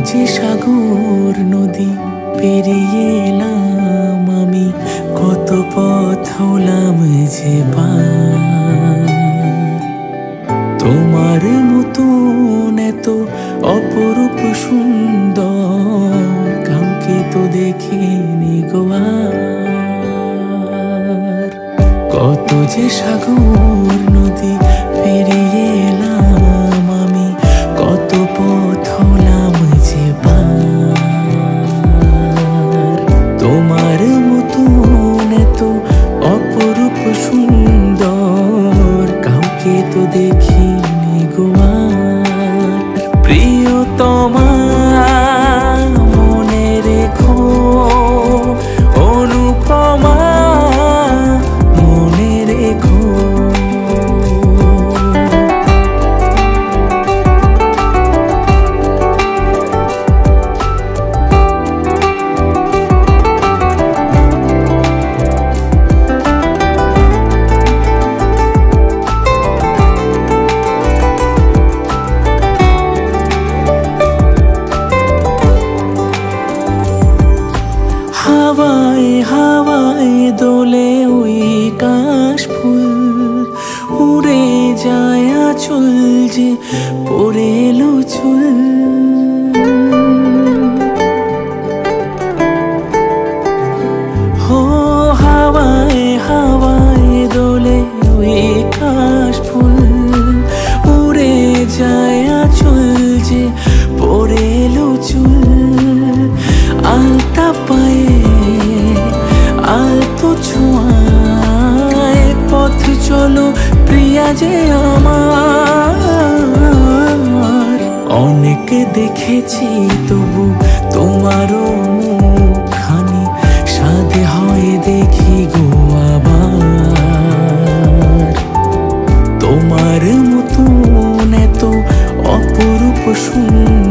যে সাগর নদী পেরিয়ে এলাম আমি, কত পথ হলাম যে পার। তোমার মতন এত অপরূপ সুন্দর কাউকে তো দেখিনি গো আর। কত যে সাগর নদী পেরিয়ে এলাম আমি, কত পথ হলাম যে পার। তোমার মতন এত অপরূপ সুন্দর কাউকে তো দেখিনি গো আর। প্রিয়তমা মনে রেখো, অনুপমা মনে রেখো। হাওয়ায় হাওয়ায় দোলে ওই কাশফুল, উড়ে যায় আঁচল যে পড়ে এলো চুল। হো হাওয়ায় হাওয়ায় দোলে ওই কাশফুল, উড়ে যায় আঁচল যে পড়ে এলো চুল। আলতা পায়ে আলতো ছোঁয়ায় পথ চলো প্রিয়া যে আমার। অনেক দেখেছি তবু তোমারও মুখখানি, সাধে হয় দেখি গো আবার। তোমার মতন এত অপরূপ সুন্দর